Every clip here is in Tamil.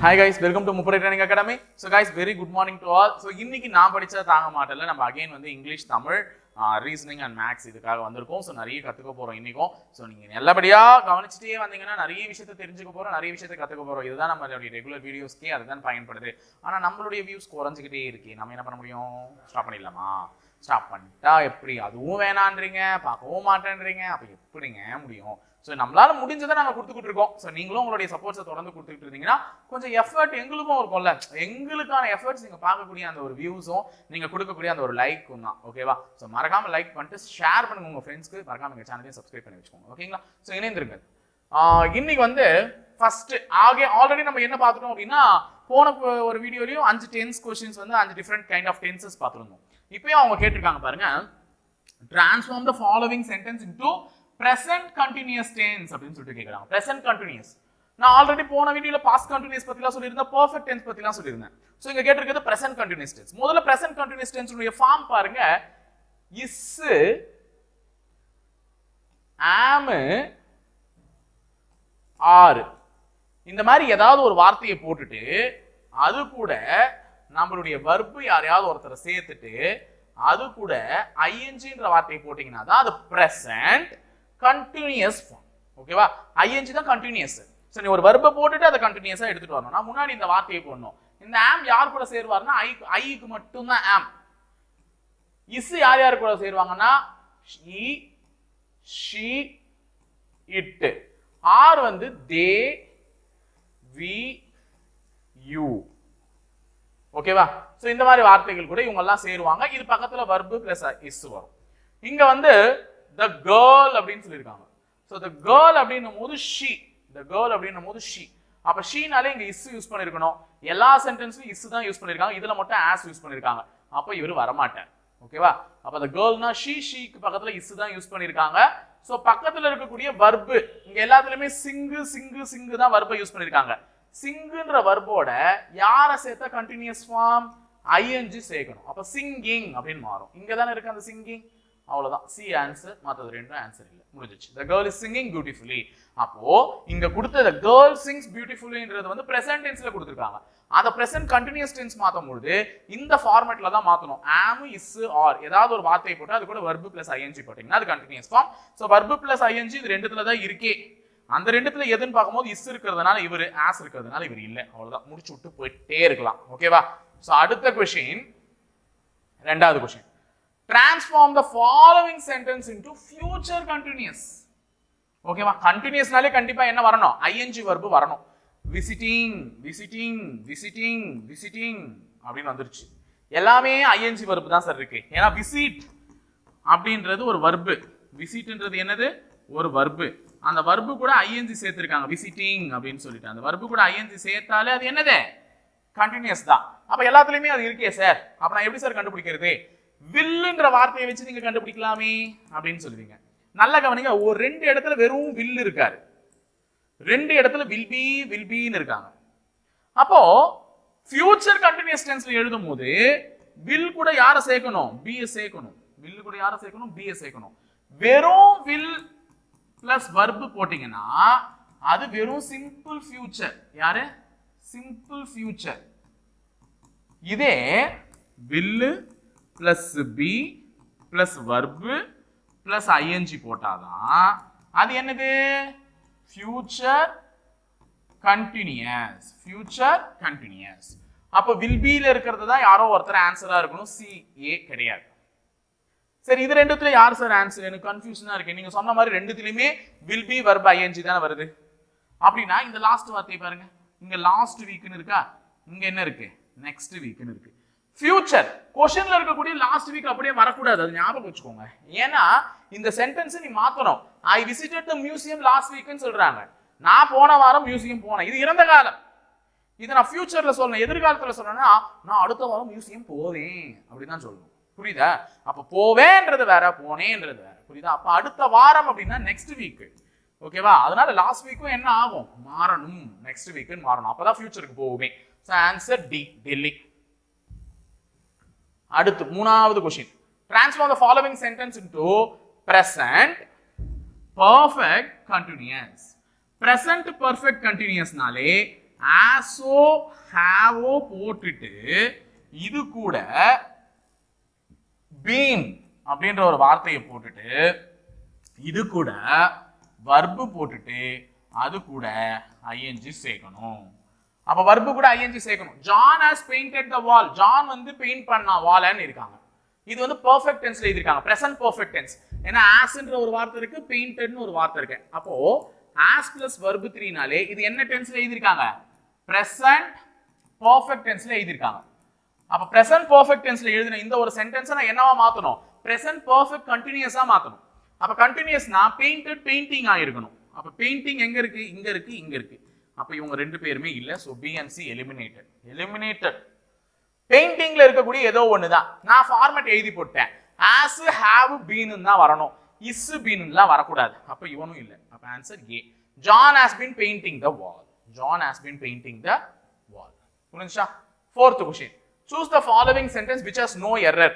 Hi guys, welcome to Mupare Training Academy. So guys, very good morning to all. So இன்னைக்கு நான் படிச்ச தாங்க மாட்டல நம்ம again வந்து English Tamil reasoning and maths இதுக்காக வந்திருக்கோம். ஸோ நிறைய கற்றுக்க போகிறோம் இன்றைக்கும். ஸோ நீங்கள் நல்லபடியாக கவனிச்சுட்டே வந்தீங்கன்னா நிறைய விஷயத்தை தெரிஞ்சுக்க போகிறோம், நிறைய விஷயத்தை கற்றுக்க போகிறோம். இதுதான் நம்மளுடைய ரெகுலர் வீடியோஸ்க்கே அதுதான் பயன்படுது. ஆனால் நம்மளுடைய வியூஸ் குறைஞ்சிக்கிட்டே இருக்கு. நம்ம என்ன பண்ண முடியும்? ஸ்டாப் பண்ணிடலாமா? ஸ்டாப் பண்ணிட்டா எப்படி? அதுவும் வேணான்றீங்க, பார்க்கவும் மாட்டேன்றீங்க. அப்போ எப்படிங்க முடியும்? ஸோ நம்மளால முடிஞ்சதை நாங்கள் கொடுத்துக்கிட்டு இருக்கோம். ஸோ நீங்களும் உங்களுடைய சப்போர்ட்ஸை தொடர்ந்து கொடுத்துக்கிட்டு இருந்தீங்கன்னா கொஞ்சம் எஃபர்ட் எங்களுக்கும் இருக்கும்ல. எங்களுக்கான எஃபர்ட்ஸ் நீங்கள் பார்க்கக்கூடிய அந்த ஒரு வியூஸும் நீங்கள் கொடுக்கக்கூடிய அந்த ஒரு லைக்கும் தான். ஓகேவா? ஸோ மறக்காம லைக் பண்ணிட்டு ஷேர் பண்ணுங்க உங்கள் ஃப்ரெண்ட்ஸ்க்கு. மறக்காம எங்கள் சேனலையும் சப்ஸ்கிரைப் பண்ணி வச்சுக்கோங்க. ஓகேங்களா? ஸோ இணைந்திருங்க. இன்னைக்கு வந்து ஃபர்ஸ்ட் ஆல்ரெடி நம்ம என்ன பார்த்துட்டோம் அப்படின்னா, போன ஒரு வீடியோலையும் 5 டென்ஸ் கொஸ்டின்ஸ் வந்து 5 டிஃப்ரெண்ட் கைண்ட் ஆஃப் டென்சஸ் பார்த்துருந்தோம். இப்பயும் அவங்க கேட்டிருக்காங்க பாருங்க, transform the following sentence into present continuous tense அப்படினு சொல்லிட்டு கேக்குறாங்க. present continuous நான் ஆல்ரெடி போன வீடியோல past continuous பத்திலாம் சொல்லிருந்தேன், perfect tense பத்திலாம் சொல்லிருந்தேன். சோ இங்க கேட்டிருக்கிறது present continuous tense. முதல்ல present continuous tense உடைய ஃபார்ம் பாருங்க. is, am, are இந்த மாதிரி ஏதாவது ஒரு வார்த்தையை போட்டுட்டு அது கூட நம்மளுடைய verb யாரையாவது ஒருத்தரை சேர்த்துட்டு அது கூட ingன்ற வார்த்தையை போட்டீங்கன்னா தான் அது present continuous form. ஓகேவா? ing தான் continuous. சோ நீ ஒரு verb போட்டுட்டு அதை கண்டினியூஸா எடுத்துட்டு வரணும். நான் முன்னாடி இந்த வார்த்தையை போடணும். இந்த am யார் கூட சேருவார்னா ஐக்கு மட்டும் தான் am. is யார் கூட சேருவாங்கன்னா he, she, it. are வந்து they, we, you. ஓகேவா? சோ இந்த மாதிரி வார்த்தைகள் கூட இவங்க எல்லாம் சேருவாங்க. இது பக்கத்துல verb plus is வரும். இங்க வந்து the girl அப்படினு சொல்லிருக்காங்க. சோ the girl அப்படினும் போது she, the girl அப்படினும் போது she. அப்ப she நாலே இங்க is யூஸ் பண்ணிருக்கணும். எல்லா சென்டென்ஸ்லயும் is தான் யூஸ் பண்ணிருக்காங்க. இதுல மட்டும் as யூஸ் பண்ணிருக்காங்க. அப்ப இவரு வர மாட்டார். ஓகேவா? அப்ப the girlனா she க்கு பக்கத்துல is தான் யூஸ் பண்ணிருக்காங்க. சோ பக்கத்துல இருக்கக்கூடிய verb இங்க எல்லாத்துலயுமே sing தான் verb யூஸ் பண்ணிருக்காங்க. singன்ற verb-ஓட யார சேர்த்தா கண்டினியூஸ் ஃபார்ம் ing சேர்க்கணும். அப்ப singing அப்படினு மாறும். இங்க தான இருக்கு அந்த singing. அவ்வளவுதான். சி ஆன்சர், மற்றது ரெண்டும் ஆன்சர் இல்ல. முடிஞ்சிச்சு. the girl is singing beautifully. அப்போ இங்க கொடுத்த the girl sings beautifullyன்றது வந்து present tenseல கொடுத்திருக்காங்க. அத present continuous tense மாத்தும்போது இந்த ஃபார்மட்ல தான் மாத்தணும். am, is, are ஏதாவது ஒரு வார்த்தையை போட்டு அது கூட verb plus ing போட்டீங்கன்னா அது continuous form. So verb plus ing இது ரெண்டுத்துல தான் இருக்கே. அந்த ரெண்டுத்துல எதுன்னு பார்க்கும்போது is இருக்கிறதுனால இவரு, as இருக்கிறதுனால இவர் இல்ல. அவ்வளவுதான். முடிச்சு விட்டு போயிட்டே இருக்கலாம். ஓகேவா? சோ அடுத்த क्वेश्चन, இரண்டாவது question. Transform the following sentence into future continuous. ஓகேவா? கண்டினியூஸ்னாலே கண்டிப்பா என்ன வரணும்? ing verb வரணும். visiting, visiting, visiting, visiting அப்படினு வந்துருச்சு. எல்லாமே ing verb தான் சார் இருக்கு. ஏனா visit அப்படின்றது ஒரு verb. visitன்றது என்னது? ஒரு verb. அந்த verb கூட ing சேர்த்திருக்காங்க. visiting அப்படினு சொல்லிட்டு அந்த verb கூட ing சேர்த்தாலே அது என்னது? கண்டினியூஸ் தான். அப்ப எல்லாத்துலயுமே அது இருக்கே சார். அப்ப நான் எப்படி சார் கண்டுபிடிக்கிறது? வில்லுன்ற வார்த்தையை வச்சு நீங்க கண்டுபிடிக்கலாமே அப்படின்னு சொல்லுவீங்க. நல்ல கவனிங்க, ஒரு ரெண்டு இடத்துல வெறும் வில் இருக்காரு, ரெண்டு இடத்துல வில் பீன்னு இருக்காங்க. அப்போ ஃபியூச்சர் கண்டினியூஸ் டென்ஸ்ல எழுதும் போது வில் கூட யாரை சேர்க்கணும்? பி சேர்க்கணும். வில் கூட யாரை சேர்க்கணும்? பி சேர்க்கணும். வெறும் வில் பிளஸ் வர்ப் போட்டீங்கன்னா அது வெறும் சிம்பிள் ஃபியூச்சர். யாரு? Simple future. இதே will plus be plus verb plus ING போட்டாதான் அது என்னது? Future continuous. Future continuous. அப்ப வில் பில இருக்கிறது தான் யாரோ ஒருத்தர் ஆன்சரா இருக்கணும். சி ஏ கிடையாது. சரி, இது ரெண்டுத்துல யார் சார் ஆன்சர்? எனக்கு கன்ஃபியூஷனா இருக்கு. நீங்க சொன்ன மாதிரி ரெண்டுத்துலயுமே வில் பி வர்ப் ஐஎன்ஜி தானே வருது. அப்படின்னா இந்த லாஸ்ட் வார்த்தையை பாருங்க. இங்க லாஸ்ட் வீக்னு இருக்கா, இங்க என்ன இருக்கு? நெக்ஸ்ட் வீக்னு இருக்கு. ஃபியூச்சர் क्वेश्चनல இருக்கக்கூடிய லாஸ்ட் வீக் அப்படியே வரக்கூடாது. அது ஞாபகம் வச்சுக்கோங்க. ஏன்னா இந்த சென்டென்ஸ் நீ மாத்தணும். I visited the museum last வீக்னு சொல்றாங்க. நான் போன வாரம் மியூசியம் போனேன். இது இறந்த காலம். இத நான் ஃபியூச்சர்ல சொல்லணும். எதிர்காலத்துல சொல்லணும்னா நான் அடுத்த வாரம் மியூசியம் போவேன் அப்படி தான் சொல்லணும். புரியுதா? அப்ப போவேன்றது வேற, போனேன்றது வேற. புரியுதா? அப்ப அடுத்த வாரம் அப்படின்னா நெக்ஸ்ட் வீக். ஓகேவா? அதனால லாஸ்ட் வீக்கும் என்ன ஆகும்? மாறணும். நெக்ஸ்ட் வீக்னு மாறணும். அப்பதான் ஃபியூச்சருக்கு போவோமே. So answer D, Delhi. அடுத்து மூணாவது question. Transform the following sentence into present perfect continuous. present perfect continuous நாலே ஆஸோ ஹாவோ போட்டுட்டு இது கூட பீன் அப்படின்ற ஒரு வார்த்தையை போட்டுட்டு இது கூட வர்பு போட்டுட்டு அது கூட ஐஎன்ஜி சேர்க்கணும். அப்ப வர்பு கூட ஐஎன்ஜி சேர்க்கணும். John has painted the wall. John வந்து பெயிண்ட் பண்ணா வால்னு இருக்காங்க. இது வந்து பெர்ஃபெக்ட் டென்ஸ்ல எழுதிருக்காங்க, பிரசன்ட் பெர்ஃபெக்ட் டென்ஸ். ஏன்னா ஆஸ்ன்ற ஒரு வார்த்தை இருக்கு, பெயிண்டட்னு ஒரு வார்த்தை இருக்கு. அப்போ ஆஸ் பிளஸ் வர்பு 3 நாலே இது என்ன டென்ஸ்ல எழுதிருக்காங்க? பிரசன்ட் பெர்ஃபெக்ட் டென்ஸ்ல எழுதிருக்காங்க. அப்ப பிரசன்ட் பெர்ஃபெக்ட் டென்ஸ்ல எழுதின இந்த ஒரு சென்டென்ஸை நான் என்னவா மாத்தணும்? பிரசன்ட் பெர்ஃபெக்ட் கண்டினியூஸா மாத்தணும். அப்ப கண்டினியூஸ்னா பெயிண்டட் பெயிண்டிங் ஆயிருக்கணும். அப்ப பெயிண்டிங் எங்க இருக்கு? இங்க இருக்கு, இங்க இருக்கு. அப்ப இவங்க ரெண்டு பேருமே இல்ல. So B and C eliminated. Eliminated. பெயிண்டிங்ல இருக்கக்கூடிய ஏதோ ஒண்ணுதான். நான் ஃபார்மட் எழுதி போட்டேன். as have been தான் வரணும், is been லாம் வரக்கூடாது. அப்ப இவனும் இல்ல. அப்ப answer A. John has been painting the wall. John has been painting the wall. புரிஞ்சுச்சா? fourth question. Choose the following sentence which has no error.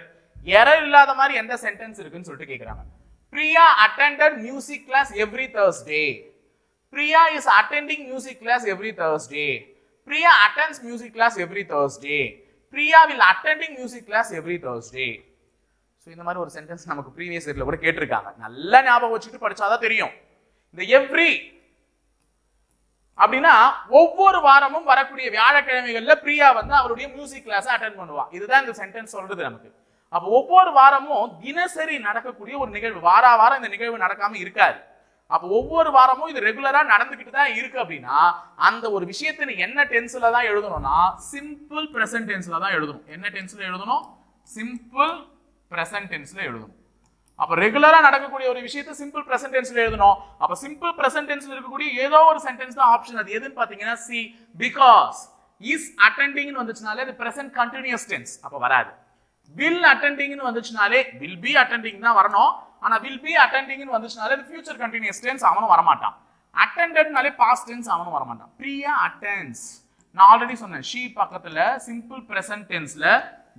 Error இல்லாத மாதிரி எந்த சென்டென்ஸ் இருக்குன்னு சொல்லிட்டு கேக்குறாங்க. Priya attended music class every Thursday. Priya is attending music class every Thursday. Priya attends music class every Thursday. Priya will attending music class every Thursday. So இந்த மாதிரி ஒரு சென்டென்ஸ் நமக்கு ப்ரீவியஸ் இயர்ல கூட கேட்டிருக்காங்க. நல்லா ஞாபகம் வச்சுட்டு படிச்சாதான் தெரியும். இந்த எவ்ரி அப்படின்னா ஒவ்வொரு வாரமும் வரக்கூடிய வியாழக்கிழமைகள்ல பிரியா வந்து அவருடைய மியூசிக் கிளாஸ் அட்டெண்ட் பண்ணுவா. இதுதான் இந்த சென்டென்ஸ் சொல்றது நமக்கு. அப்ப ஒவ்வொரு வாரமும் தினசரி நடக்கக்கூடிய ஒரு நிகழ்வு, வாரம் இந்த நிகழ்வு நடக்காம இருக்காது. அப்ப ஒவ்வொரு வாரமும் இது ரெகுலரா நடந்துகிட்டு தான் இருக்கு. அப்படின்னா அந்த ஒரு விஷயத்தை என்ன டென்ஸ்ல தான் எழுதணும்னா சிம்பிள் பிரசன்ட் டென்ஸ்ல தான் எழுதணும். என்ன டென்ஸ்ல எழுதணும்? சிம்பிள் பிரசன்ட் டென்ஸ்ல எழுதணும். அப்ப ரெகுலரா நடக்கக்கூடிய ஒரு விஷயத்தை சிம்பிள் பிரசன்ட் டென்ஸ்ல எழுதணும். அப்ப சிம்பிள் பிரசன்ட் டென்ஸ்ல இருக்கக்கூடிய ஏதோ ஒரு சென்டென்ஸ் தான் ஆப்ஷன். அது எதுன்னு பாத்தீங்கன்னா சி. பிகாஸ் இஸ் அட்டெண்டிங்னு வந்துச்சுனாலே அது பிரசன்ட் கண்டினியூஸ் டென்ஸ், அப்ப வராது. will attendingனு வந்துச்சுனாலே will be attending தான் வரணும். ஆனா will be attendingனு வந்துச்சுனாலே அது ஃபியூச்சர் கண்டினியூஸ் டென்ஸ், அவனும் வர மாட்டான். attendedனாலே பாஸ்ட் டென்ஸ், அவனும் வர மாட்டான். பிரியா attends. நான் ஆல்ரெடி சொன்னேன், she பக்கத்துல சிம்பிள் பிரசன்ட் டென்ஸ்ல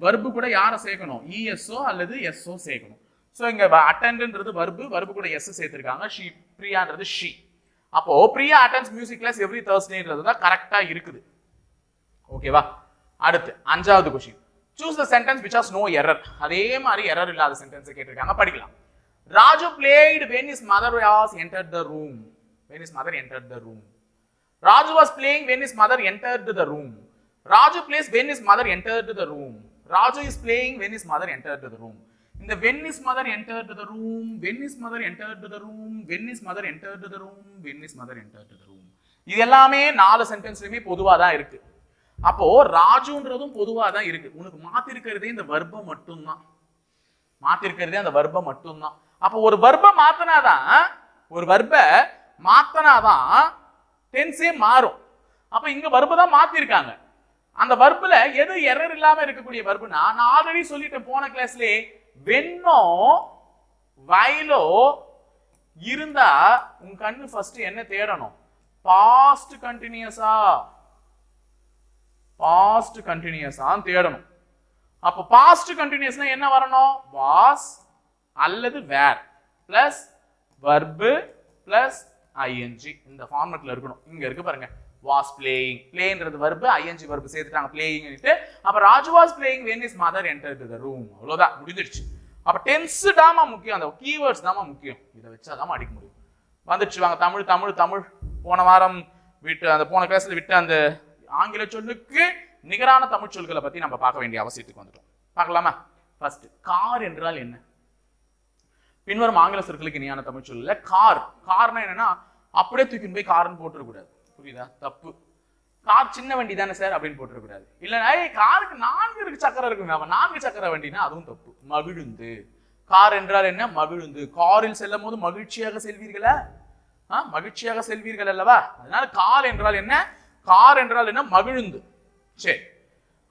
வர்பு கூட யாரை சேர்க்கணும்? ESO அல்லது SO சேர்க்கணும். சோ இங்க attendன்றது வர்பு கூட S சேர்த்திருக்காங்க. she, பிரியான்றது she. அப்போ Priya attends music class every Thursdayன்றது தான் கரெக்ட்டா இருக்குது. ஓகேவா? அடுத்து அஞ்சாவது question. choose the sentence which has no error. அதே மாதிரி எரர் இல்லாத சென்டென்ஸ் கேட்டிருக்காங்க, படிக்கலாம். Raju played when his mother was entered the room. When his mother entered the room. Raju was playing when his mother entered the room. Raju plays when his mother entered the room. Raju is playing when his mother entered the room. இந்த when his mother entered the room, when his mother entered the room, when his mother entered the room, when his mother entered the room. இது எல்லாமே நாலு சென்டென்ஸ்லயுமே பொதுவா தான் இருக்கு. அப்போ ராஜுன்றதும் பொதுவா தான் இருக்கு. உனக்கு மாத்தி இருக்கிறதே இந்த வர்பம் மட்டும்தான். மாத்திருக்கிறதே அந்த வர்பம் மட்டும்தான். அப்போ ஒரு வர்பம் மாத்தனாதான் டென்ஸே மாறும். அப்ப இங்க வர்பு தான் மாத்திருக்காங்க. அந்த வர்புல எது எரர் இல்லாம இருக்கக்கூடிய வர்புனா, நான் ஆல்ரெடி சொல்லிட்டேன் போன கிளாஸ்ல, வென்னோ வைலோ இருந்தா உங்க கண்ணு ஃபர்ஸ்ட் என்ன தேடணும்? பாஸ்ட் கண்டினியூஸா தேடணும். அப்ப பாஸ்ட் கண்டினியூஸ்னா என்ன வரணும்? வாஸ் அல்லது வேர் பிளஸ் வர்பு பிளஸ் ஐஎன்ஜி. இந்த ஃபார்மட்ல இருக்கணும். இங்க இருக்கு பாருங்க, was playing. playன்றது verb, ing verb சேர்த்துட்டாங்க playing னுட்டு. அப்ப Raju was playing when his mother entered the room. அவ்வளவுதான், முடிஞ்சிருச்சு. அப்ப டென்ஸ் தாமா முக்கியம், அந்த கீவேர்ட்ஸ் தாமா முக்கியம். இத வச்சாதான் அடிக்க முடியும். வந்துச்சு வாங்க தமிழ் போன வாரம் விட்டு அந்த போன கிளாஸ்ல விட்டு அந்த ஆங்கில சொல்லுக்கு நிகரான தமிழ் சொல்களை பத்தி நம்ம பார்க்க வேண்டிய அவசியத்துக்கு வந்துட்டோம். பார்க்கலாமா? ஃபர்ஸ்ட், கார் என்றால் என்ன? பின்வரும் ஆங்கில சொற்களுக்கு இணையான தமிழ் சொல்லல கார். கார்னா என்னன்னா அப்படியே தூக்கின்னு போய் கார்னு போட்டுறக்கூடாது. புரியுதா? தப்பு. கார் சின்ன வண்டி தானே சார் அப்படின்னு போட்டுறக்கூடாது. இல்லைன்னா காருக்கு 4 சக்கரம் இருக்குங்க, அவன் 4 சக்கர வண்டினா அதுவும் தப்பு. மகிழுந்து. கார் என்றால் என்ன? மகிழுந்து. காரில் செல்லும் போது மகிழ்ச்சியாக செல்வீர்களா? மகிழ்ச்சியாக செல்வீர்கள் அல்லவா? அதனால கார் என்றால் என்ன? கார் என்றால் என்ன? மகிழுந்து. சரி,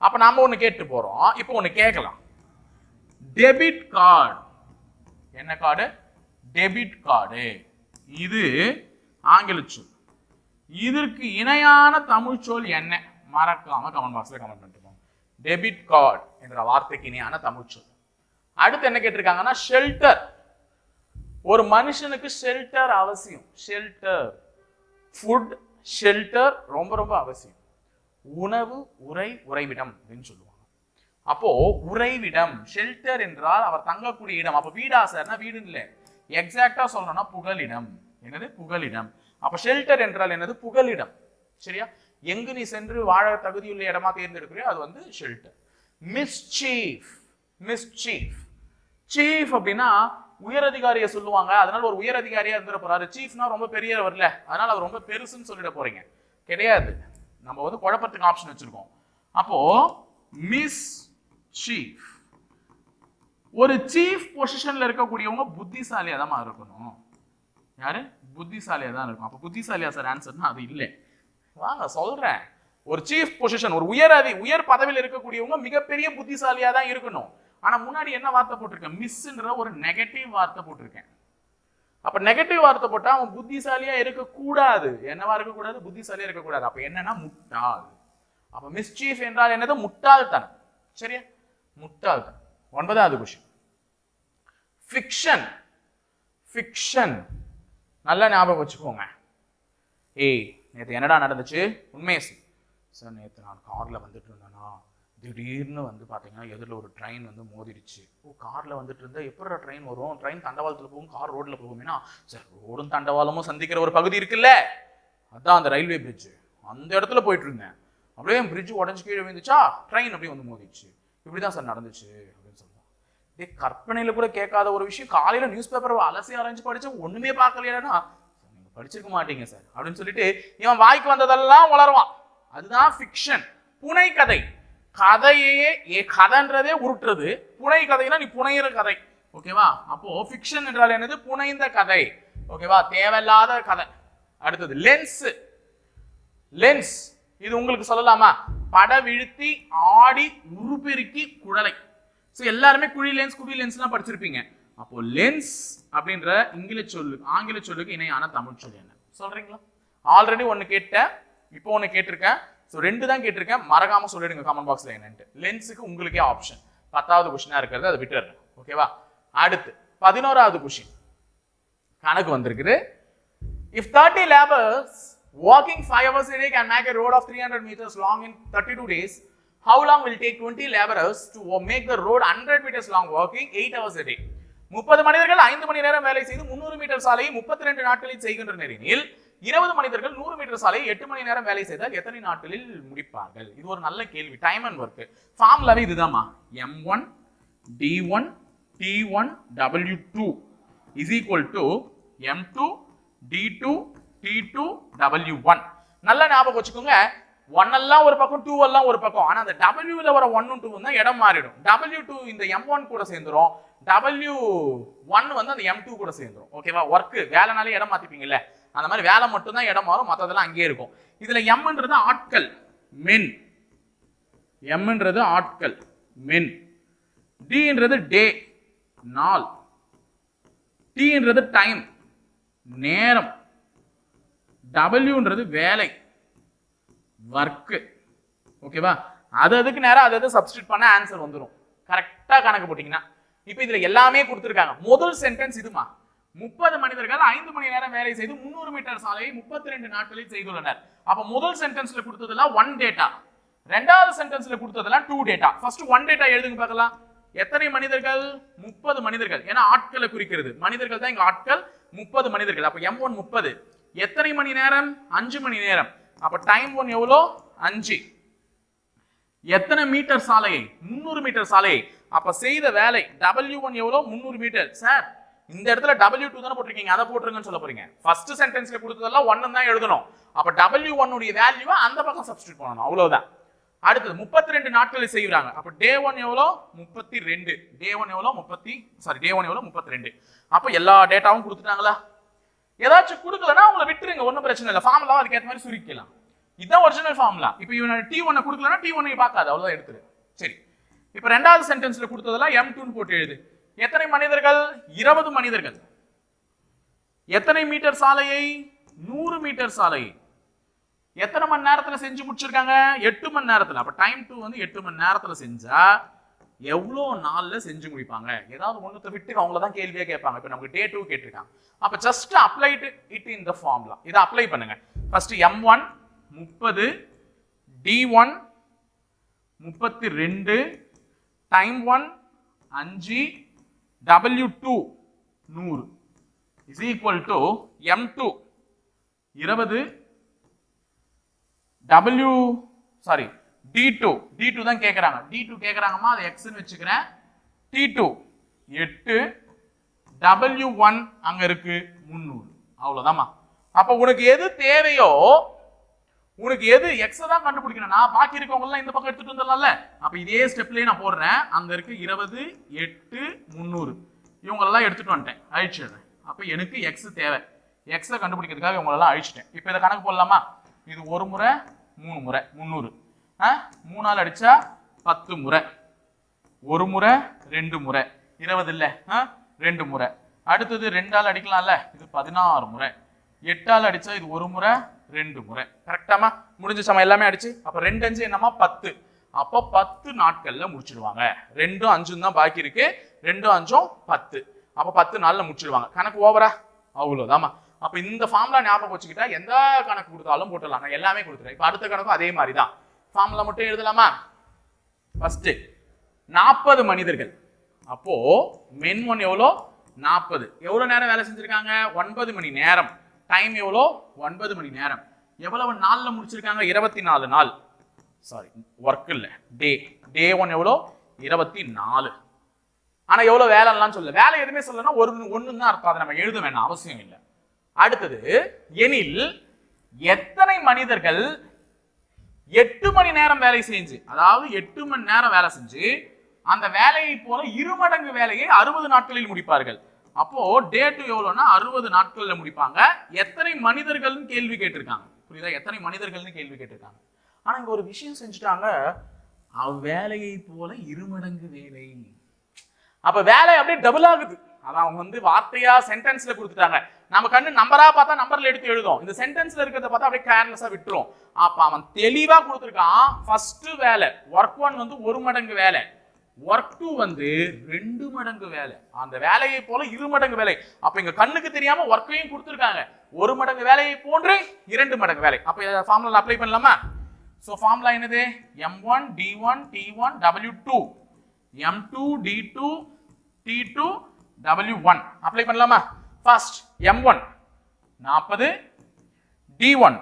அப்ப நாம ஒண்ணு கேட்டு போறோம். இப்போ ஒண்ணு கேட்கலாம். Debit card. என்ன கார்டு? Debit card. இது ஆங்கில சொல். இதற்கு இணையான தமிழ் சொல் என்ன? மறக்காம கமெண்ட் பாக்ஸ்ல கமெண்ட் பண்ணிட்டு போங்க. டெபிட் கார்டு என்ற வார்த்தைக்கு இணையான தமிழ் சொல். அடுத்து என்ன கேட்டிருக்காங்கன்னா ஷெல்டர். ஒரு மனுஷனுக்கு ஷெல்டர் அவசியம். ஷெல்டர், ஃபுட், ஷெல்டர் ரொம்ப ரொம்ப அவசியம். உணவு, உரை, உறைவிடம் அப்படின்னு சொல்லுவாங்க. அப்போ உறைவிடம், ஷெல்டர் என்றால் அவர் தங்கக்கூடிய இடம். அப்ப வீடா சார்னா வீடு இல்லை, எக்ஸாக்டா சொல்லணும்னா புகலிடம். என்னது? புகலிடம். அப்ப ஷெல்டர் என்றால் என்னது? புகலிடம். சரியா? எங்கு நீ சென்று வாழ தகுதியுள்ள இடமா தேர்ந்தெடுக்கிறியோ அது வந்து ஷெல்டர். மிஸ்சீஃப், மிஸ்சீஃப், சீஃப் அப்படின்னா உயரதிகாரியை சொல்லுவாங்க. அதனால ஒரு உயரதிகாரியா இருந்துட போறாரு. சீஃப்னா ரொம்ப பெரியவர்ல, அதனால அவர் ரொம்ப பெருசுன்னு சொல்லிட போறீங்க. கிடையாது, நம்ம வந்து குழப்பத்துக்கு ஆப்ஷன் வச்சிருக்கோம். அப்போ மிஸ் சீஃப், ஒரு சீஃப் பொசிஷன்ல இருக்கக்கூடியவங்க புத்திசாலியா தான் இருக்கணும். யாரு? புத்திசாலியா தான் இருக்கும். அப்ப புத்திசாலியா சார் ஆன்சர்னா அது இல்லை. வாங்க சொல்றேன். ஒரு சீஃப் பொசிஷன், ஒரு உயர் பதவியில் இருக்கக்கூடியவங்க மிகப்பெரிய புத்திசாலியா தான் இருக்கணும். ஆனா முன்னாடி என்ன வார்த்தை போட்டிருக்கேன்? மிஸ்ன்ற ஒரு நெகட்டிவ் வார்த்தை போட்டிருக்கேன். அப்ப நெகட்டிவ் வார்த்தை போட்டா அவன் புத்திசாலியா இருக்கக்கூடாது. என்னவா இருக்கக்கூடாது? புத்திசாலியா இருக்கக்கூடாது. அப்ப என்னன்னா முட்டாள். அப்ப மிஸ்சீஃப் என்றால் என்னது? முட்டாள்தனம். சரியா? முட்டாள்தனம். 9வது கொஸ்டின். ஃபிக்ஷன், ஃபிக்ஷன் நல்லா ஞாபகம் வச்சுக்கோங்க. ஏய், நேற்று என்னடா நடந்துச்சு? உண்மையை சார், நேற்று நான் கார்ல வந்துட்டு இருந்தேன்னா திடீர்னு வந்து பார்த்தீங்கன்னா எதிரில் ஒரு ட்ரெயின் வந்து மோதிடுச்சு. ஓ, காரில் வந்துட்டு இருந்தா எப்படி ட்ரெயின் வரும்? ட்ரெயின் தண்டவாளத்தில் போகும், கார் ரோட்டில் போகுமேனா? சார், ரோடும் தண்டவாளமும் சந்திக்கிற ஒரு பகுதி இருக்குல்ல, அதுதான் அந்த ரயில்வே பிரிட்ஜ். அந்த இடத்துல போயிட்டு இருந்தேன். அப்படியே பிரிட்ஜ் உடஞ்சி கீழே விழுந்துச்சா, ட்ரெயின் அப்படியே வந்து மோதிடுச்சு. இப்படிதான் சார் நடந்துச்சு அப்படின்னு சொல்லுவோம். இதே கற்பனையில கூட கேட்காத ஒரு விஷயம் காலையில நியூஸ் பேப்பர் அலசி ஆராய்ச்சி படிச்சா ஒண்ணுமே பார்க்கலையானா நீங்க படிச்சிருக்க மாட்டீங்க சார் அப்படின்னு சொல்லிட்டு இவன் வாய்க்கு வந்ததெல்லாம் வளருவான். அதுதான் ஃபிக்ஷன், புனை கதை. கதையே கதைன்றதே உருட்டுறது, புனை கதைனா நீ புனையிற கதை. ஓகேவா? அப்போ ஃபிக்ஷன் என்றால் என்னது? புனைந்த கதை. ஓகேவா? தேவையில்லாத கதை. அடுத்தது லென்ஸ். லென்ஸ் இது உங்களுக்கு சொல்லலாமா? படவிழுத்தி, ஆடி, உருப்பெருக்கி, குழலை. ஸோ எல்லாருமே குழி லென்ஸ், குவி லென்ஸ்லாம் படிச்சிருப்பீங்க. அப்போ லென்ஸ் அப்படின்ற ஆங்கில சொல்லுக்கு இணையான தமிழ் சொல் என்ன சொல்றீங்களா? ஆல்ரெடி ஒன்னு கேட்டேன், இப்போ ஒன்னு கேட்டிருக்கேன். ஸோ 2 தான் கேட்டிருக்கேன். மறக்காம சொல்லிடுங்க கமெண்ட் பாக்ஸ்ல என்னன்ட்டு. லென்ஸுக்கு உங்களுக்கே ஆப்ஷன் 10வது கொஸ்டினா இருக்கிறது, அதை விட்டுறேன். ஓகேவா? அடுத்து 11வது கொஸ்டின் கணக்கு வந்திருக்குது. If 30 laborers walking 5 hours a day can make a road of 300 meters long in 32 days, how long will take 20 laborers to make the road 100 meters long working 8 hours a day? 30 மனிதர்கள் 5 மணி நேரம் வேலை செய்து 300 மீட்டர் சாலையை 32 நாட்களில் செய்கின்றனர் எனில் 20 மனிதர்கள் 100 மீட்டர் சாலையை 8 மணி நேரம் வேலை செய்தால் எத்தனை நாட்களில் முடிப்பார்கள்? இது ஒரு நல்ல கேள்வி. டைம் அண்ட் ஒர்க் ஃபார்முலாவே இதுதான்மா. M1 D1 T1 W2 is equal to M2 D2 T2 W1. நல்ல ஞாபகம் வச்சுக்கோங்க. 1 எல்லாம் ஒரு பக்கம், 2 எல்லாம் ஒரு பக்கம். ஆனா அந்த W ல வர 1 2 தான் இடம் மாறிடும். W2 இந்த M1 கூட சேர்ந்துரும், W1 வந்து அந்த M2 கூட சேர்ந்துரும். ஓகேவா? ஒர்க் வேலைனாலே இடம் மாத்திப்பீங்கல்ல, அந்த மாதிரி வேலை மட்டும் தான் இடம் மாறும், மற்றதெல்லாம் அங்கேயே இருக்கும். இதுல Mன்றது ஆட்கள், மென். Mன்றது ஆட்கள், மென். Dன்றது டே, நாள். Tன்றது டைம், நேரம். Wன்றது வேலை, ஒர்க். ஓகேவா? அதுக்கு நேரம் அதை சப்ஸ்டிட்யூட் பண்ண ஆன்சர் வந்துடும். கரெக்டா கணக்கு போட்டீங்கன்னா. இப்போ இதுல எல்லாமே கொடுத்துருக்காங்க. முதல் சென்டென்ஸ் இதுமா. 30 மனிதர்கள் 5 மணி நேரம் வேலை செய்து 300 மீட்டர் சாலையை 32 நாட்களில் செய்துள்ளனர். அப்ப முதல் சென்டென்ஸ்ல கொடுத்ததெல்லாம் 1 டேட்டா, ரெண்டாவது சென்டென்ஸ்ல கொடுத்ததெல்லாம் 2 டேட்டா. ஃபர்ஸ்ட் 1 டேட்டா எழுதுங்க பார்க்கலாம். எத்தனை மனிதர்கள்? 30 மனிதர்கள். ஏன்னா ஆட்களை குறிக்கிறது, மனிதர்கள் தான் இங்க ஆட்கள். 30 மனிதர்கள். அப்ப M1 30. எத்தனை மணி நேரம்? 5 மணி நேரம். அப்ப டைம் 1 எவ்வளோ? 5. எத்தனை மீட்டர் சாலையை? 300 மீட்டர் சாலையை. அப்ப செய்த வேலை W1 எவ்வளோ? 300 மீட்டர். சார் இந்த இடத்துல W2 தானே போட்டிருக்கீங்க, அதை போட்டுருங்கன்னு சொல்ல போறீங்க. ஃபர்ஸ்ட் சென்டென்ஸ்ல கொடுத்ததெல்லாம் 1 தான் எழுதணும். அப்ப W1 உடைய வேல்யூவை அந்த பக்கம் சப்ஸ்டிட்யூட் பண்ணணும், அவ்வளவுதான். அடுத்தது 32 நாட்களில் செய்யறாங்க. அப்ப டே 1 எவ்வளோ? 32. டே 1 எவ்வளோ? டே 1 எவ்வளோ? 32. அப்ப எல்லா டேட்டாவும் கொடுத்துட்டாங்களா? ஏதாச்சும் கொடுக்கலன்னா அவங்கள விட்டுருங்க, ஒன்றும் பிரச்சனை இல்லை. ஃபார்முலா அதுக்கு ஏற்ற மாதிரி சுருக்கலாம். இதுதான் ஒரிஜினல் ஃபார்முலா. இப்போ இவன் T1 கொடுக்கலன்னா T1 பார்க்காது, அவ்வளவுதான் எடுத்துரு. சரி, இப்போ ரெண்டாவது சென்டென்ஸ்ல கொடுத்ததெல்லாம் M2 போட்டு எழுது. எத்தனை மனிதர்கள்? 20 மனிதர்கள். எத்தனை மீட்டர் சாலையை? 100 மீட்டர் சாலையை. எத்தனை மணி நேரத்துல செஞ்சு முடிச்சிருக்காங்க? 8 மணி நேரத்துல. அப்ப டைம் 2 வந்து 8 மணி நேரத்துல செஞ்சா எவ்வளோ நாள்ல செஞ்சு முடிப்பாங்க? ஏதாவது ஒண்ணுத்தை விட்டு அவங்கள தான் கேள்வியா கேட்பாங்க. இப்போ நமக்கு டே 2 கேட்டிருக்காங்க. அப்ப just apply it in the formula. இதை அப்ளை பண்ணுங்க. First M1 30 D1 32 time 1 5 W2 100 is equal to M2 20 D2 தான் கேக்குறாங்க. D2 கேக்குறாங்கமா, அது x ன்னு வெச்சுக்கிறேன். T2 8 W1 அங்க இருக்கு 300. அவ்வளவுதான்மா. அப்ப உனக்கு எது தேவையோ, உனக்கு எது x தான் கண்டுபிடிக்கணும். நான் பாக்கி இருக்கவங்க எல்லாம் இந்த பக்கம் எடுத்துட்டு வந்துடலாம்ல. அப்ப இதே ஸ்டெப்லயே நான் போடுறேன். அங்க இருக்கு 20 8 300. இவங்க எல்லாம் எடுத்துட்டு வந்துட்டேன், அழிச்சிடுறேன். அப்ப எனக்கு x தேவை. x கண்டுபிடிக்கிறதுக்காக இவங்க எல்லாம் அழிச்சிட்டேன். இப்போ இத கணக்கு போடலாமா? இது ஒரு முறை 3 முறை 300. 3 ஆல் அடிச்சா 10 முறை. ஒரு முறை 2 முறை 20 இல்ல, 2 முறை. அடுத்தது 2 ஆல் அடிக்கலாம்ல, இது 16 முறை. 8 ஆல் அடிச்சா இது ஒரு முறை 2 முறை. கரெக்டாமா? முடிஞ்ச சமயம் எல்லாமே அடிச்சு. அப்ப 2 5 என்னமா 10. அப்ப 10 நாட்கள்ல முடிச்சிடுவாங்க. 2 5 தான் பாக்கி இருக்கு. 2 5 10. அப்ப 10 நாள்ல முடிச்சிடுவாங்க. கணக்கு ஓவரா? அவ்வளவுதாமா. அப்ப இந்த ஃபார்முலா ஞாபகம் வச்சுக்கிட்டா எந்த கணக்கு கொடுத்தாலும் போட்டுடலாம். நான் எல்லாமே கொடுத்துறேன். இப்ப அடுத்த கணக்கும் அதே மாதிரி தான். ஃபார்முலா மட்டும் எழுதலாமா? ஃபர்ஸ்ட் 40 மனிதர்கள். அப்போ மென் 1 எவ்வளோ? 40. எவ்வளவு நேரம் வேலை செஞ்சிருக்காங்க? 9 மணி நேரம். டைம் எவ்வளோ? 9 மணி நேரம். எவ்வளவு நாள்ல முடிச்சிருக்காங்க? 24 நாள். சாரி, ஒர்க் இல்ல, டே. டே 1 எவ்வளோ? 24. ஆனா எவ்வளவு வேலைலாம் சொல்லல. வேலை எதுவுமே சொல்லனா ஒன்னு தான் அர்த்தம். அதை நம்ம எழுத வேண்டாம், அவசியம் இல்லை. அடுத்தது, எனில் எத்தனை மனிதர்கள் 8 மணி நேரம் வேலை செஞ்சு, அதாவது 8 மணி நேரம் வேலை செஞ்சு அந்த வேலையை போல 2 மடங்கு வேலையை 60 நாட்களில் முடிப்பார்கள். அப்போ டே 2 எவ்வளவுனா 60 நாட்கள்ல முடிப்பாங்க. எத்தனை மனிதர்கள்னு கேள்வி கேட்டிருக்காங்க. புரியுதா? எத்தனை மனிதர்கள்னு கேள்வி கேட்டிருக்காங்க. ஆனா இங்க ஒரு விஷயம் செஞ்சுட்டாங்க, வேலையை போல 2 மடங்கு வேலை. அப்ப வேலை அப்படியே டபுள் ஆகுது. அதான் அவங்க வார்த்தையா சென்டென்ஸ்ல கொடுத்துட்டாங்க. நம்ம கண்ணு நம்பரா பார்த்தா நம்பர்ல எடுத்து எழுதும். இந்த சென்டென்ஸ்ல இருக்கிறத பார்த்தா அப்படியே கேர்லெஸ்ஸா விட்டுரும். அப்ப அவன் தெளிவா கொடுத்துருக்கான். ஃபர்ஸ்ட் வேலை ஒர்க் 1 1 மடங்கு வேலை, ஒர்க் 2 2 மடங்கு வேலை. அந்த வேலையை போல 2 மடங்கு வேலை. அப்ப இங்க கண்ணுக்கு தெரியாம ஒர்க்கையும் கொடுத்துருக்காங்க. 1 மடங்கு வேலையை போன்று 2 மடங்கு வேலை. அப்ப ஃபார்முலா அப்ளை பண்ணலாமா? சோ ஃபார்முலா என்னது? M1 D1 T1 W2 M2 D2 T2 W1 apply பண்ணலாமா? First M1 40 D1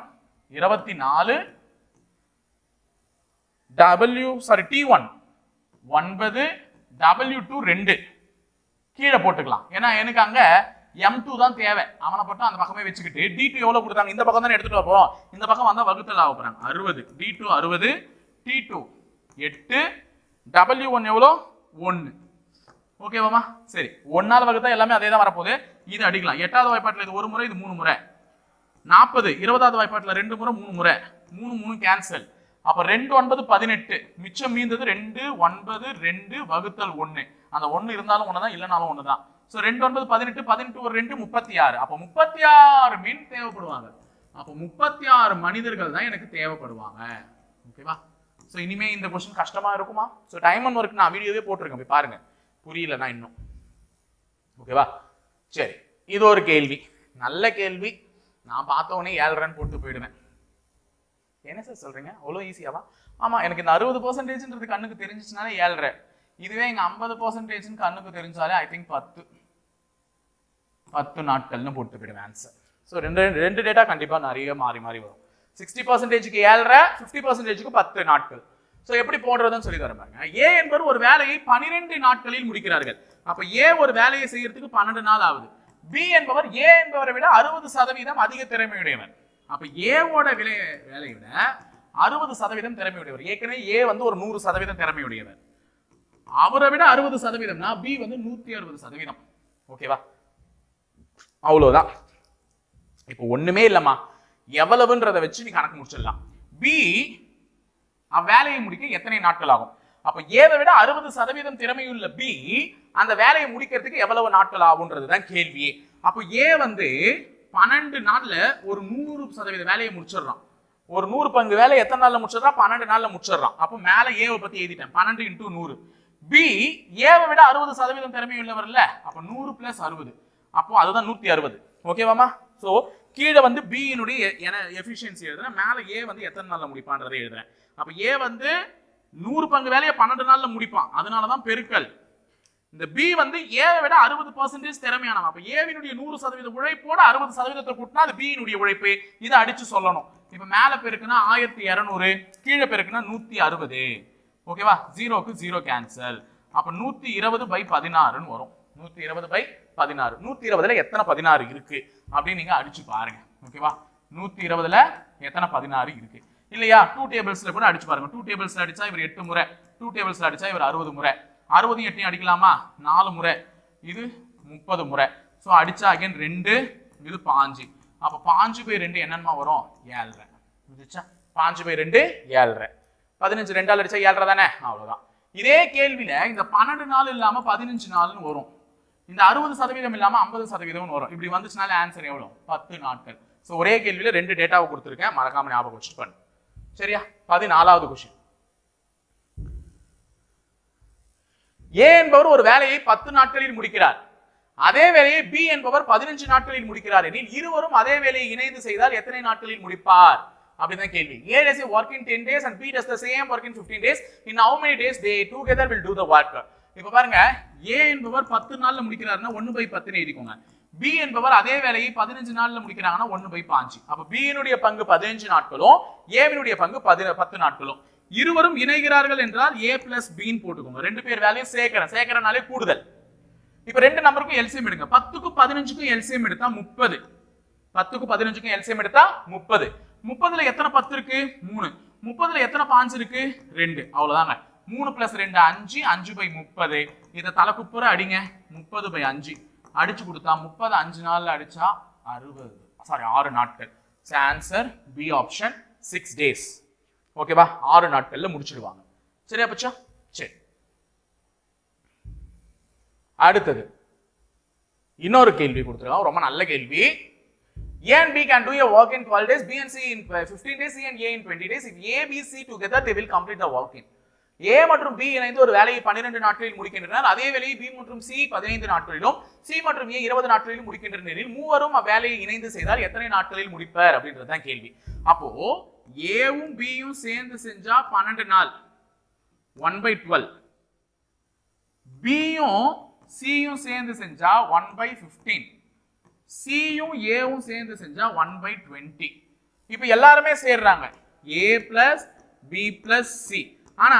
24 T1 9 W2 2 கீழே போட்டுக்கலாம். ஏன்னா எனக்கு அங்க M2 தான் தேவை. அவனை மட்டும் அந்த பக்கமே வச்சுக்கிட்டு D2 எவ்வளவு கொடுத்தாங்க? இந்த பக்கம் தானே எடுத்துட்டு போறோம். இந்த பக்கம் வந்தா வகுத்தல் ஆக போறாங்க. 60 D2 60 T2 8 W1 எவ்வளோ? 1. ஓகேவாமா? சரி, 1 ஆல் வகுத்தா எல்லாமே அதே தான் வரப்போகுது. இது அடிக்கலாம். 8வது வாய்ப்பாட்டில் இது ஒரு முறை, இது 3 முறை. 40 20வது வாய்ப்பாட்டில் 2 முறை 3 முறை. 3 3 கேன்சல். அப்ப 2 9 18. மிச்சம் மீந்தது 2 9 2 வகுத்தல் 1. அந்த 1 இருந்தாலும் ஒண்ணுதான், இல்லைனாலும் ஒண்ணுதான். சோ 2 9 18 18 ஒரு 2 36. அப்ப 36 மீன் தேவைப்படுவாங்க. அப்ப 36 மனிதர்கள் தான் எனக்கு தேவைப்படுவாங்க. ஓகேவா? சோ இனிமே இந்த क्वेश्चन கஷ்டமா இருக்குமா? சோ டைம் அண்ட் ஒர்க் நான் வீடியோவே போட்டிருக்கேன், போய் பாருங்க. புரியலனா இன்னும். ஓகேவா? சரி, இது ஒரு கேள்வி, நல்ல கேள்வி. நான் பார்த்த உடனே 7 ரன் போட்டு போயிடுவேன். என்ன சார் சொல்றீங்க? அவ்வளோ ஈஸியாவா? ஆமா, எனக்கு இந்த 60% கண்ணுக்கு தெரிஞ்சிச்சுனாலே 7.5. இதுவே இங்க 50% கண்ணுக்கு தெரிஞ்சாலே ஐ திங்க் 10 நாட்கள்னு போட்டு போயிடுவேன் ஆன்சர். ஸோ ரெண்டு டேட்டா கண்டிப்பா நிறைய மாறி மாறி வரும். 60%க்கு 7.5, 50%க்கு 10 நாட்கள். சோ எப்படி போடுறதுன்னு சொல்லி தரேன் பாருங்க. ஏ என்பவர் ஒரு வேலையை 12 நாட்களில் முடிக்கிறார்கள். அப்ப ஏ ஒரு வேலையை செய்யறதுக்கு 12 நாள் ஆகுது. பி என்பவர் ஏ என்பவரை விட 60% அதிக திறமையுடையவர். அப்ப ஏவோட வேலையை விட 60% திறமையுடையவர். ஏற்கனவே ஏ ஒரு 100% திறமையுடையவர். அவரை விட 60%னா பி 160%. ஓகேவா? அவ்வளவுதான். இப்போ ஒண்ணுமே இல்லம்மா, எவ்வளவுன்றதை வச்சு நீ கணக்கு முடிச்சிடலாம். பி அவ்வேலையை முடிக்க எத்தனை நாட்கள் ஆகும்? அப்ப ஏவை விட 60% திறமையுள்ள பி அந்த வேலையை முடிக்கிறதுக்கு எவ்வளவு நாட்கள் ஆகும்ன்றதுதான் கேள்வியே. அப்ப ஏ 12 நாள்ல ஒரு 100% வேலையை முடிச்சிடறான். ஒரு 100 பங்கு வேலை எத்தனை நாள்ல முடிச்சிடறான்? 12 நாள்ல முடிச்சிடறான். அப்ப மேல ஏவை பத்தி எழுதிட்டேன், 12 × 100. பி ஏவை விட 60% திறமையுள்ளவர் இல்ல, அப்ப 100 + 60, அப்போ அதுதான் 160. ஓகேவாமா? சோ கீழே வந்து B னுடைய எஃபிஷியன்சி எழுதுறேன், மேல A வந்து எத்தனை நாள்ல முடிப்பான்றதை எழுதுறேன். அப்ப A வந்து 100 பங்கு வேலையை 12 நாள்ல முடிப்பான், அதனாலதான் பெருக்கல். இந்த B வந்து A விட 60% திறமையானவன். அப்ப A வினுடைய 100% உழைப்போட 60% கூட்டினா அது B னுடைய உழைப்பு. இதை அடிச்சு சொல்லணும். இப்ப மேல பெருக்குனா 1200, கீழே பெருக்குனா 160. ஓகேவா? 0க்கு 0 கேன்சல். அப்ப 120/16 வரும். 120/16. 120ல எத்தனை 16 இருக்கு அப்படின்னு நீங்க அடிச்சு பாருங்க. ஓகேவா? 120ல எத்தனை 16 இருக்கு இல்லையா? 2 டேபிள்ஸ்ல கூட அடிச்சு பாருங்க. 2 டேபிள்ஸ்ல அடிச்சா இவர் 8 முறை, 2 டேபிள்ஸ்ல அடிச்சா இவர் 60 முறை. 60 8 அடிக்கலாமா? 4 முறை, இது 30 முறை. சோ அடிச்சா அகைன் 2, இது 5. அப்ப 5/2 என்னமா வரும்? 7.5. புரியுதா? 5/2 7.5. 15 2ஆல் அடிச்சா 7.5 தானே? அவ்வளவுதான். இதே கேள்வியில இந்த 12 நாள் இல்லாம 15 நாள்னு வரும். இந்த 60% இல்லாம 50% வரும். இப்படி வந்துச்சுனால ஆன்சர் எவ்வளவு? 10 நாட்கள். சோ ஒரே கேள்வியில 2 டேட்டாவை கொடுத்திருக்கேன், மறக்காம ஞாபகம் வச்சுட்டு பண்ணு. சரியா? 14வது क्वेश्चन. A என்பவர் ஒரு வேலையை 10 நாட்களில் முடிக்கிறார். அதே வேலையை B என்பவர் 15 நாட்களில் முடிக்கிறார் எனில் இருவரும் அதே வேலையை இணைந்து செய்தால் எத்தனை நாட்களில் முடிப்பார் அப்படிதான் கேள்வி. A does a work in 10 days and B does the same work in 15 days. In how many days they together will do the work? இப்ப பாருங்க, A என்பவர் 10 நாள்ல முடிக்கிறாருன்னா 1/10 எழுதிக்கோங்க. B என்பவர் அதே வேலையை 15 நாள்ல முடிக்கிறாங்கன்னா 1/5. அப்ப B னுடைய பங்கு 15 நாட்களும் A னுடைய பங்கு 10 நாட்களும். இருவரும் இணைகிறார்கள் என்றால் A plus B ன்னு போட்டுக்கோங்க. ரெண்டு பேர் வேலையை சேர்க்கறனாலே கூடுதல். இப்ப ரெண்டு நம்பருக்கும் எல்சிஎம் எடுங்க. 10க்கும் 15க்கும் எல்சிஎம் எடுத்தா 30. 10க்கும் 15க்கும் எல்சிஎம் எடுத்தா 30. 30ல எத்தனை 10 இருக்கு? 3. 30ல எத்தனை 5 இருக்கு? 2. அவ்வளவுதாங்க. 3 + 2 5, 5/30. இத தலைக்குப்புற அடிங்க. 30/5 அடிச்சு கொடுத்தா 30 5 நாள்ல அடிச்சா 6 நாட்கள். Answer B option 6 days. ஓகேவா? 6 நாட்கள்ல முடிச்சிடுவாங்க. சரியா பச்சா? சரி. அடுத்தது இன்னொரு கேள்வி கொடுத்துருக்காங்க, ரொம்ப நல்ல கேள்வி. A and B can do a work in 12 days, B and C in 15 days, C and A in 20 days. If A, B, C together, they will complete the work in. A மற்றும் B இணைந்து ஒரு வேலையை 12 நாட்களில் முடிக்கின்றனர். அதே வேலையை B மற்றும் C 15 நாட்களிலும், C மற்றும் A 20 நாட்களிலும் முடிக்கின்றனர். மூவரும் அவ்வேலையை இணைந்து செய்தால் எத்தனை நாட்களில் முடிப்பர் அப்படின்றதுதான் கேள்வி. அப்போ ஏவும் பியும் சேர்ந்து செஞ்சா 12 நாள், 1/12. பியும் சியும் சேர்ந்து செஞ்சா 1/15. சியும் ஏவும் சேர்ந்து செஞ்சா 1/20. இப்ப எல்லாருமே சேர்றாங்க, A plus B plus C. ஆனா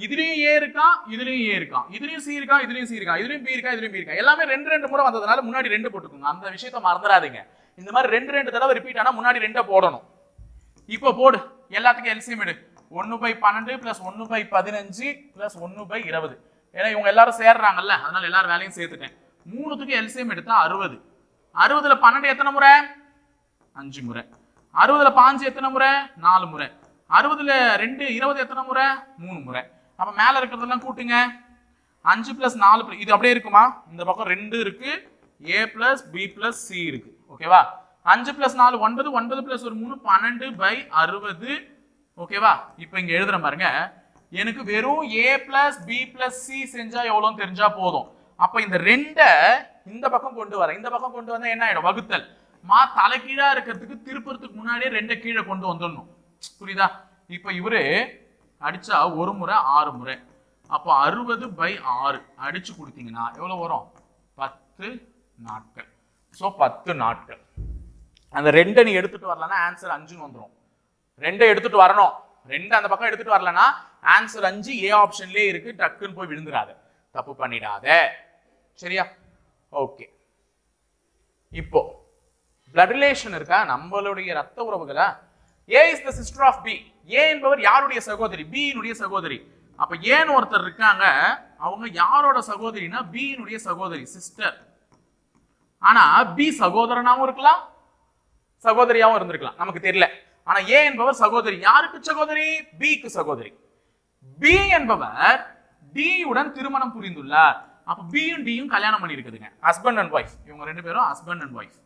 இதுலயும் A இருக்கான், இதுலயும் A இருக்கான், இதுலயும் C இருக்கான், இதுலயும் C இருக்கான், இதுலயும் B இருக்கா, இதுலயும் B இருக்கா. எல்லாமே 2 முறை வந்ததுனால முன்னாடி 2 போட்டுக்கோங்க. அந்த விஷயத்தை மறந்துடாதீங்க. இந்த மாதிரி 2 தடவை ரிப்பீட் ஆனா முன்னாடி 2 போடணும். இப்போ போடு, எல்லாத்துக்கும் எல்சிஎம் எடு. 1/12 + 1/15 + 1/20. ஏன்னா இவங்க எல்லாரும் சேர்றாங்கல்ல, அதனால எல்லாரும் வேலையும் சேர்த்துட்டேன். 3த்துக்கு எல்சிஎம் எடுத்தா 60. 60ல 12 எத்தனை முறை? 5 முறை. 60ல 5 எத்தனை முறை? 4 முறை. 60ல 2 20 எத்தனை முறை? 3 முறை. அப்ப மேல இருக்கிறதெல்லாம் கூட்டுங்க. 5 + 4 இது அப்படியே இருக்குமா? இந்த பக்கம் 2 இருக்கு, A plus B plus C இருக்கு. ஓகேவா? 5 + 4 9, 9 + 1 3 12/60. ஓகேவா? இப்போ இங்க எழுதுறேன் பாருங்க. எனக்கு வெறும் A plus B plus C செஞ்சா எவ்வளவுன்னு தெரிஞ்சா போதும். அப்ப இந்த 2 இந்த பக்கம் கொண்டு வரேன். இந்த பக்கம் கொண்டு வந்தா என்ன ஆயிடும்? வகுத்தல். தலைகீழா இருக்கிறதுக்கு திருப்பறதுக்கு முன்னாடியே 2 கீழே கொண்டு வந்துடணும். புரியுதா? இப்ப இவரு அடிச்சா 1 முறை 6 முறை. அப்போ 60/6 அடிச்சு கொடுத்தீங்கன்னா எவ்வளவு வரும்? 10 நாட்கள். சோ 10 நாட்கள். அந்த 2 நீ எடுத்துட்டு வரலன்னா ஆன்சர் 5ன்னு வந்துடும். 2 எடுத்துட்டு வரணும். 2 அந்த பக்கம் எடுத்துட்டு வரலன்னா ஆன்சர் 5 A ஆப்ஷன்லயே இருக்கு. டக்குன்னு போய் விழுந்துடாத, தப்பு பண்ணிடாத. சரியா? ஓகே. இப்போ பிளட் ரிலேஷன் இருக்கா? நம்மளுடைய ரத்த உறவுகளா? A is the sister of B. A என்பவர் யாருடைய சகோதரி? B னுடைய சகோதரி. அப்ப A ன்னு ஒருத்தர் இருக்காங்க, அவங்க யாரோட சகோதரினா B னுடைய சகோதரி, சிஸ்டர். ஆனா B சகோதரனாவும் இருக்கலாம், சகோதரியாவும் இருந்திருக்கலாம், நமக்கு தெரியல. ஆனா A என்பவர் சகோதரி. யாருக்கு சகோதரி? B க்கு சகோதரி. B என்பவர் D உடன் திருமணம் புரிந்துள்ளார். அப்ப B யும் D யும் கல்யாணம் பண்ணி இருக்குதுங்க, ஹஸ்பண்ட் அண்ட் வைஃப். இவங்க 2 பேரும் ஹஸ்பண்ட் அண்ட் வைஃப்.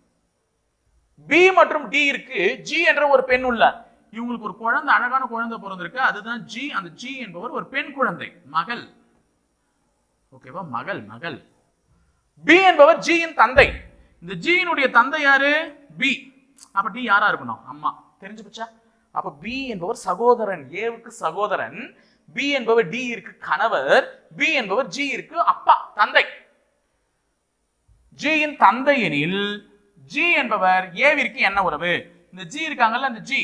B மற்றும் D இருக்கு. G என்ற ஒரு பெண் உள்ளார். இவங்களுக்கு ஒரு குழந்தை, அழகான குழந்தை பிறந்திருக்கு. அதுதான் G. அந்த G என்பவர் ஒரு பெண் குழந்தை, மகள். ஓகேவா? மகள். B என்பவர் G இன் தந்தை. இந்த G னுடைய தந்தை யாரு? பி. அப்ப டி யாரா இருக்கணும்? அம்மா. தெரிஞ்சு போச்சா? அப்ப பி என்பவர் சகோதரன், ஏவுக்கு சகோதரன். பி என்பவர் டி இருக்கு கணவர். பி என்பவர் ஜி இருக்கு அப்பா, தந்தை. ஜி இன் தந்தை எனில் ஜி என்பவர் ஏவிற்கு என்ன உறவு? இந்த ஜி இருக்காங்கல்ல, இந்த ஜி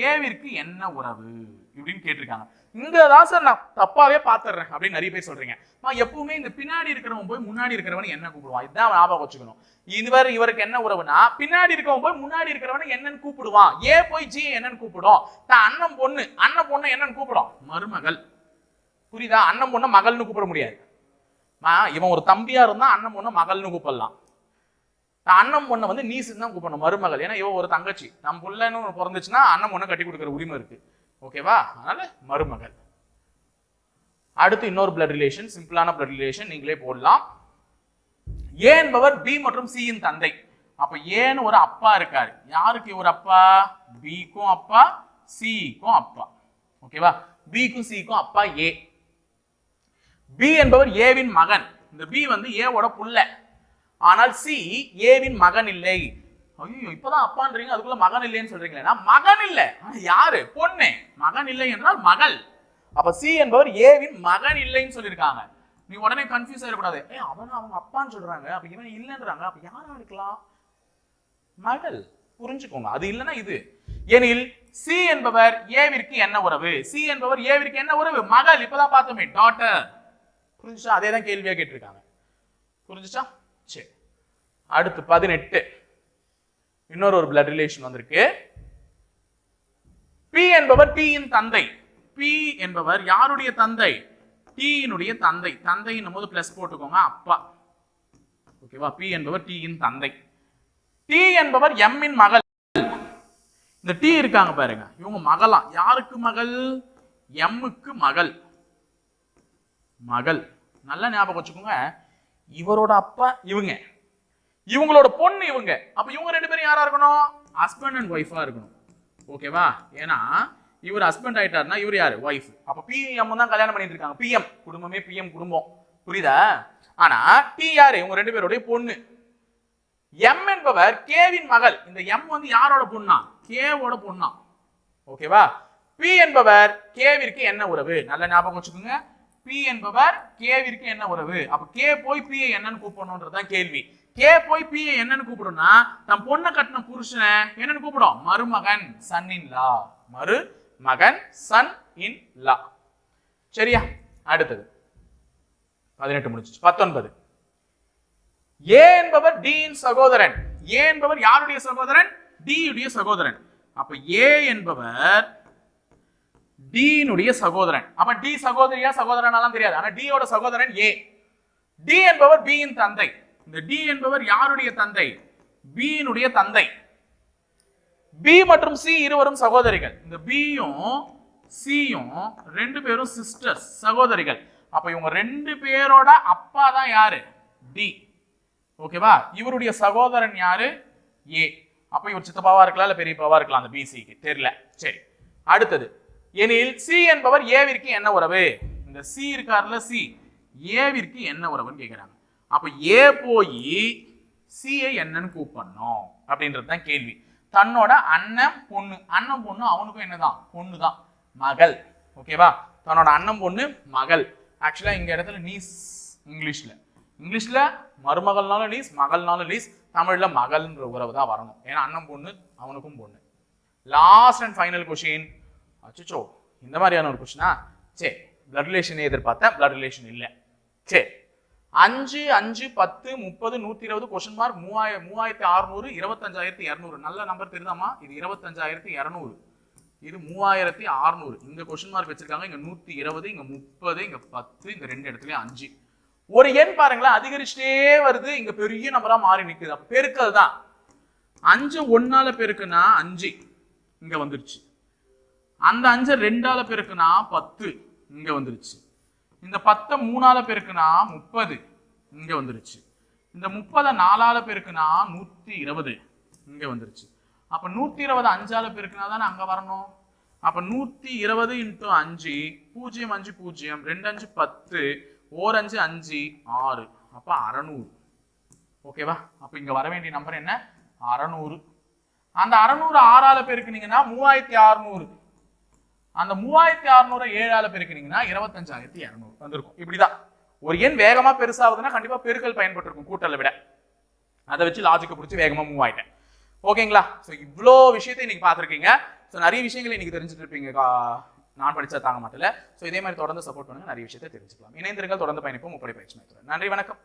ஏவிற்கு என்ன உறவு இப்படின்னு கேட்டிருக்காங்க. இங்கதான் சார் நான் தப்பாவே பாத்துறேன் அப்படின்னு நிறைய பேர் சொல்றீங்க. எப்பவுமே இந்த பின்னாடி இருக்கிறவன் போய் முன்னாடி இருக்கிறவன் என்ன கூப்பிடுவான், இதுதான் ஞாபகம் வச்சுக்கணும். இவருக்கு என்ன உறவுனா பின்னாடி இருக்கவன் போய் முன்னாடி இருக்கிறவன என்னன்னு கூப்பிடுவான். ஏ போய் ஜி என்னன்னு கூப்பிடும்? அண்ணன் பொண்ணு, அண்ணன் பொண்ணு என்னன்னு கூப்பிடும்? மருமகள். புரியுதா? அண்ணன் பொண்ண மகள்னு கூப்பிட முடியாது. இவன் ஒரு தம்பியா இருந்தா அண்ணன் பொண்ண மகள்னு கூப்பிடலாம். அண்ணன் பொண்ணை வந்து நீசுன்னு தான் கூப்பிடணும், மருமகள். ஏன்னா இவன் ஒரு தங்கச்சி, நம்ம புள்ளன்னு பிறந்துச்சுன்னா அண்ணன் பொண்ணை கட்டி கொடுக்குற உரிமை இருக்கு. ஓகேவா? அதனால மருமகள். அடுத்து இன்னொரு பிளட் ரிலேஷன், சிம்பிளான பிளட் ரிலேஷன் நீங்களே போடலாம். ஏ என்பவர் பி மற்றும் சி இன் தந்தை. அப்ப ஏன்னு ஒரு அப்பா இருக்காரு. யாருக்கு ஒரு அப்பா? பிக்கும் அப்பா, சிக்கும் அப்பா. ஓகேவா? பிக்கும் சிக்கும் அப்பா ஏ. பி என்பவர் ஏவின் மகன். இந்த பி வந்து ஏவோட புள்ள. ஆனால் சி ஏவின் மகன் இல்லை. ஐயோ, இப்பதான் அப்பான்றீங்க, அதுக்குள்ள மகன் இல்லைன்னு சொல்றீங்களா? மகன் இல்ல, யாரு? பொண்ணு. மகன் இல்லை என்றால் மகள். அப்ப சி என்பவர் ஏவின் மகன் இல்லைன்னு சொல்லியிருக்காங்க. நீ உடனே கன்ஃபியூஸ் ஆயிடக்கூடாது. அவங்க அப்பான்னு சொல்றாங்க, அப்ப இவன் இல்லைன்றாங்க, அப்ப யாரா இருக்கலாம்? மகள். புரிஞ்சுக்கோங்க, அது இல்லைன்னா இது. எனில் சி என்பவர் ஏவிற்கு என்ன உறவு? சி என்பவர் ஏவிற்கு என்ன உறவு? மகள். இப்பதான் பார்த்தோமே, டாட்டர். புரிஞ்சுச்சா? அதே தான் கேள்வியா கேட்டிருக்காங்க. புரிஞ்சுச்சா? சரி, அடுத்து 18. இன்னொரு ஒரு பிளட் ரிலேஷன் வந்திருக்கு. பி என்பவர் டி இன் தந்தை. பி என்பவர் யாருடைய தந்தை? டி இனுடைய தந்தை. தந்தையின் போது பிளஸ் போட்டுக்கோங்க, அப்பா. ஓகேவா? பி என்பவர் டி இன் தந்தை. டி என்பவர் எம் இன் மகள். இந்த டி இருக்காங்க பாருங்க, இவங்க மகளாம். யாருக்கு மகள்? எம்முக்கு மகள். மகள். நல்லா ஞாபகம் வச்சுக்கோங்க. இவரோட அப்பா இவங்க, இவங்களோட பொண்ணு இவங்க. அப்ப இவங்க ரெண்டு பேரும் யாரா இருக்கணும்? ஹஸ்பண்ட் அண்ட் ஒய்ஃபா இருக்கணும். ஓகேவா? ஏன்னா இவர் ஹஸ்பண்ட் ஆயிட்டாருன்னா இவர் யாரு? ஒய்ஃப். அப்ப பிஎம் தான் கல்யாணம் பண்ணிட்டு இருக்காங்க. பிஎம் குடும்பமே, பிஎம் குடும்பம். புரியுதா? ஆனா டி யாரு? இவங்க ரெண்டு பேருடைய பொண்ணு. எம் என்பவர் கேவின் மகள். இந்த எம் வந்து யாரோட பொண்ணா? கேவோட பொண்ணா. ஓகேவா? பி என்பவர் கேவிற்கு என்ன உறவு? நல்ல ஞாபகம் வச்சுக்கோங்க. பி என்பவர் கேவிற்கு என்ன உறவு? அப்ப கே போய் பி என்னன்னு கூப்பிடணும்ன்றதுதான் கேள்வி. கே போய் பி என்னன்னு கூப்பிடும்னா தம் பொண்ணை கட்டின புருஷனை என்னன்னு கூப்பிடும்? மருமகன், சன் இன் லா. மருமகன், சன் இன் லா. சரியா? அடுத்தது 18 முடிஞ்சிச்சு. 19. ஏ என்பவர் டி இன் சகோதரன். ஏ என்பவர் யாருடைய சகோதரன்? டி உடைய சகோதரன். அப்ப ஏ என்பவர் டி னுடைய சகோதரன். அப்ப டி சகோதரியா சகோதரனாலாம் தெரியாது, ஆனா டி யோட சகோதரன் ஏ. டி என்பவர் பி இன் தந்தை. இந்த டி என்பவர் யாருடைய தந்தை? பி னுடைய தந்தை. பி மற்றும் சி இருவரும் சகோதரிகள். இந்த பியும் சியும் ரெண்டு பேரும் சிஸ்டர்ஸ், சகோதரிகள். அப்ப இவங்க ரெண்டு பேரோட அப்பா தான் யாரு? டி. ஓகேவா? இவருடைய சகோதரன் யாரு? ஏ. அப்ப இவர் சித்தப்பாவா இருக்கலாம், இல்ல பெரியப்பாவா இருக்கலாம், அந்த பிசிக்கு தெரியல. சரி, அடுத்தது. எனில் சி என்பவர் ஏவிற்கு என்ன உறவு? இந்த சி இருக்காருல, சி ஏவிற்கு என்ன உறவுன்னு கேட்கிறாங்க. அப்ப ஏ போய் சியை என்னன்னு கூப்பிடணும் அப்படின்றது தான் கேள்வி. தன்னோட அண்ணன் பொண்ணு, அண்ணன் பொண்ணு அவனுக்கும் என்னதான்? பொண்ணு தான், மகள். ஓகேவா? தன்னோட அண்ணன் பொண்ணு மகள். ஆக்சுவலா இங்க இடத்துல நீஸ் இங்கிலீஷ்ல மருமகள்னாலும் நீஸ், மகள்னாலும் நீஸ். தமிழ்ல மகள்ன்ற உறவு தான் வரணும். ஏன்னா அண்ணன் பொண்ணு அவனுக்கும் பொண்ணு. Last and final question. அச்சோ, இந்த மாதிரியான ஒரு கொஸ்டினா? சரி, பிளட் ரிலேஷன் எதிர்பார்த்தேன், பிளட் ரிலேஷன் இல்லை. சரி, 5, 5, 10, 30, 120 கொஸ்டின் மார்க் 3600, 25200. நல்ல நம்பர் தெரியுதாமா? இது 25200, இது 3600. இங்க கொஸ்டின் மார்க் வச்சிருக்காங்க. இங்க 120, இங்க 30, இங்க 10, இங்க ரெண்டு இடத்துலயும் 5. ஒரு எண் பாருங்களேன், அதிகரிச்சுட்டே வருது. இங்க பெரிய நம்பரா மாறி நிக்குது. அப்ப பெருக்கல் தான். 5 1ஆல பெருக்குனா 5 இங்க வந்துருச்சு. அந்த 5 2ஆல பெருக்குனா 10 இங்க வந்துருச்சு. இந்த 10 3ஆல பெருக்குனா 30 இங்க வந்துருச்சு. இந்த 30 4ஆல பெருக்குனா 120 இங்க வந்துருச்சு. அப்ப 120 5ஆல பெருக்குனா தானே அங்க வரணும். அப்ப 120 × 5 0 5 0 2 5 10 1 5 5 6. அப்ப 600. ஓகேவா? அப்ப இங்க வர வேண்டிய நம்பர் என்ன? 600. அந்த 600 6ஆல பெருக்குனீங்கன்னா 3600. அந்த 3600 7ஆல பெருக்குனீங்கன்னா 25200 வந்திருக்கும். இப்படிதான் ஒரு எண் வேகமா பெருசாகுதுன்னா கண்டிப்பா பெருக்கல் பயன்பட்டு இருக்கும் கூட்டலை விட. அதை வச்சு லாஜிக்கை பிடிச்சி வேகமா மூவ் ஆயிட்டேன். ஓகேங்களா? ஸோ இவ்வளோ விஷயத்தை இன்னைக்கு பார்த்துருக்கீங்க. ஸோ நிறைய விஷயங்களை இன்னைக்கு தெரிஞ்சுட்டு இருப்பீங்க. நான் படிச்சா தாங்க மாட்டல. ஸோ இதே மாதிரி தொடர்ந்து சப்போர்ட் பண்ணுங்க, நிறைய விஷயத்தை தெரிஞ்சுக்கலாம். இணைந்திருங்கள், தொடர்ந்து பயணிப்போம் முப்படை பயிற்சி மையத்துடன். நன்றி, வணக்கம்.